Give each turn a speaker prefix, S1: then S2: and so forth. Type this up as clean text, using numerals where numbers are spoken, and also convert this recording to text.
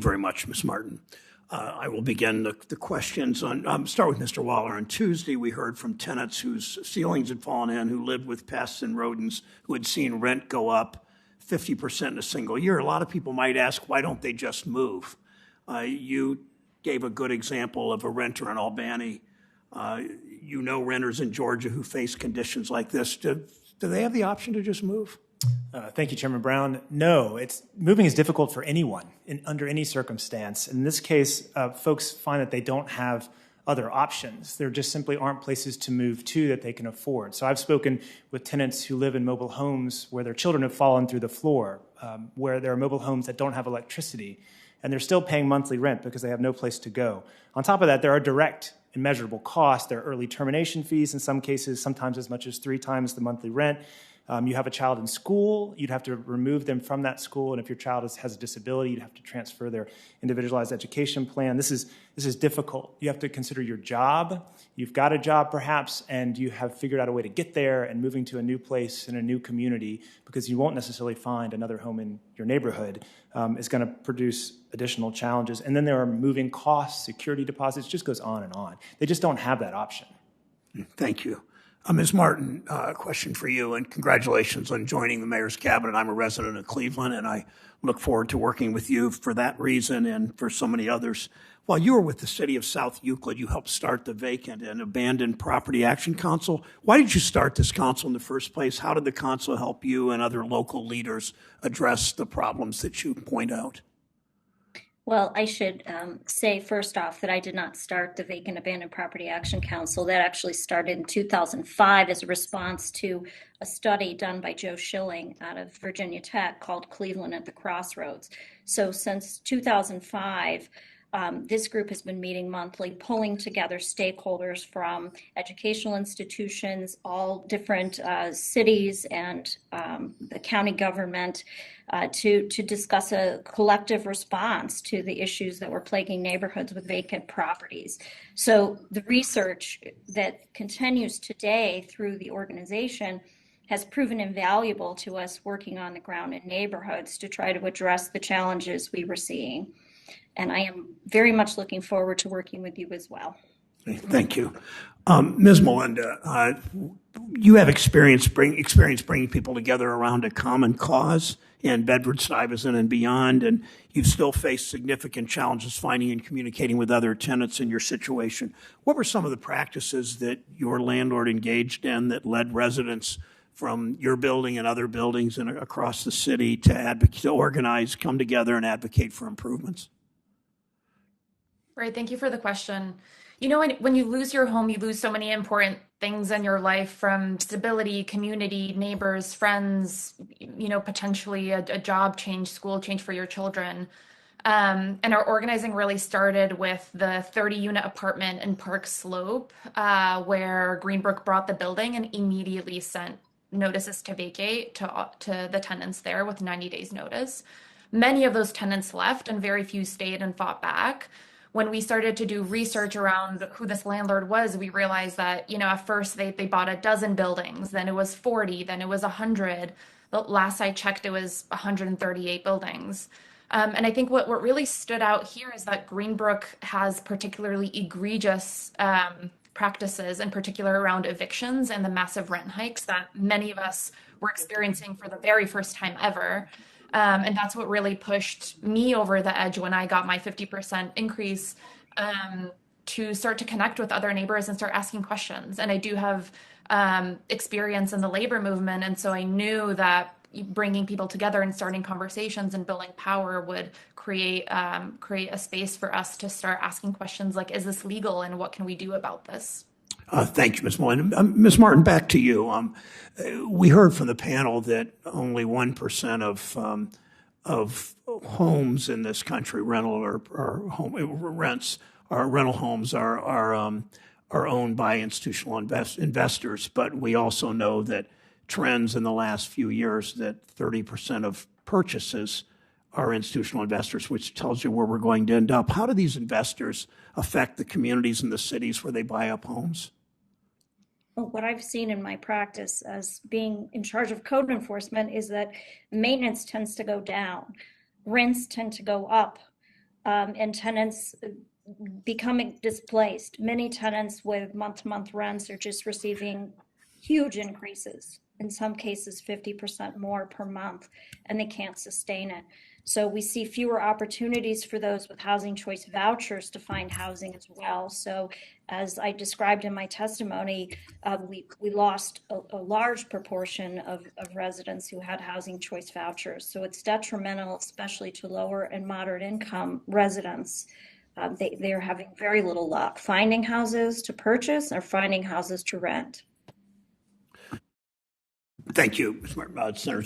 S1: very much, Ms. Martin. I will begin the questions on, start with Mr. Waller. On Tuesday, we heard from tenants whose ceilings had fallen in, who lived with pests and rodents, who had seen rent go up 50% in a single year. A lot of people might ask, why don't they just move? You gave a good example of a renter in Albany. You know renters in Georgia who face conditions like this. Do they have the option to just move?
S2: Thank you, Chairman Brown. No, moving is difficult for anyone under any circumstance. In this case, folks find that they don't have other options. There just simply aren't places to move to that they can afford. So I've spoken with tenants who live in mobile homes where their children have fallen through the floor, where there are mobile homes that don't have electricity, and they're still paying monthly rent because they have no place to go. On top of that, there are direct and measurable costs. There are early termination fees in some cases, sometimes as much as 3 times the monthly rent. You have a child in school, you'd have to remove them from that school, and if your child has a disability, you'd have to transfer their individualized education plan. This is difficult. You have to consider your job. You've got a job perhaps, and you have figured out a way to get there, and moving to a new place in a new community, because you won't necessarily find another home in your neighborhood, is going to produce additional challenges. And then there are moving costs, security deposits, just goes on and on. They just don't have that option.
S1: Thank you. Ms. Martin, a question for you, and congratulations on joining the mayor's cabinet. I'm a resident of Cleveland, and I look forward to working with you for that reason and for so many others. While you were with the city of South Euclid, you helped start the Vacant and Abandoned Property Action Council. Why did you start this council in the first place? How did the council help you and other local leaders address the problems that you point out?
S3: Well, I should say first off that I did not start the Vacant Abandoned Property Action Council. That actually started in 2005 as a response to a study done by Joe Schilling out of Virginia Tech called Cleveland at the Crossroads. So since 2005, this group has been meeting monthly, pulling together stakeholders from educational institutions, all different cities and the county government, to discuss a collective response to the issues that were plaguing neighborhoods with vacant properties. So the research that continues today through the organization has proven invaluable to us working on the ground in neighborhoods to try to address the challenges we were seeing. And I am very much looking forward to working with you as well.
S1: Thank you. Ms. Melinda, you have experience bringing people together around a common cause in Bedford-Stuyvesant and beyond, and you've still faced significant challenges finding and communicating with other tenants in your situation. What were some of the practices that your landlord engaged in that led residents from your building and other buildings and across the city to advocate, to organize, come together and advocate for improvements?
S4: Right, thank you for the question. You know, when you lose your home, you lose so many important things in your life, from stability, community, neighbors, friends, you know, potentially a job change, school change for your children. And our organizing really started with the 30-unit apartment in Park Slope, where Greenbrook bought the building and immediately sent notices to vacate to the tenants there with 90 days notice. Many of those tenants left and very few stayed and fought back. When we started to do research around who this landlord was, we realized that, you know, at first they bought a dozen buildings, then it was 40, then it was 100. The last I checked, it was 138 buildings. And I think what really stood out here is that Greenbrook has particularly egregious practices, in particular around evictions and the massive rent hikes that many of us were experiencing for the very first time ever. And that's what really pushed me over the edge when I got my 50% increase, to start to connect with other neighbors and start asking questions. And I do have experience in the labor movement. And so I knew that bringing people together and starting conversations and building power would create a space for us to start asking questions like, is this legal and what can we do about this?
S1: Thank you, Ms. Melinda. Ms. Martin, back to you. We heard from the panel that only 1% of homes in this country, rental homes, are owned by institutional investors. But we also know that trends in the last few years that 30% of purchases are institutional investors, which tells you where we're going to end up. How do these investors affect the communities and the cities where they buy up homes?
S3: Well, what I've seen in my practice as being in charge of code enforcement is that maintenance tends to go down, rents tend to go up. and tenants becoming displaced. Many tenants with month-to-month rents are just receiving huge increases, in some cases 50% more per month, and they can't sustain it. So we see fewer opportunities for those with housing choice vouchers to find housing as well. So as I described in my testimony, we lost a large proportion of residents who had housing choice vouchers. So it's detrimental, especially to lower and moderate income residents. They're having very little luck finding houses to purchase or finding houses to rent.
S1: Thank you, Senator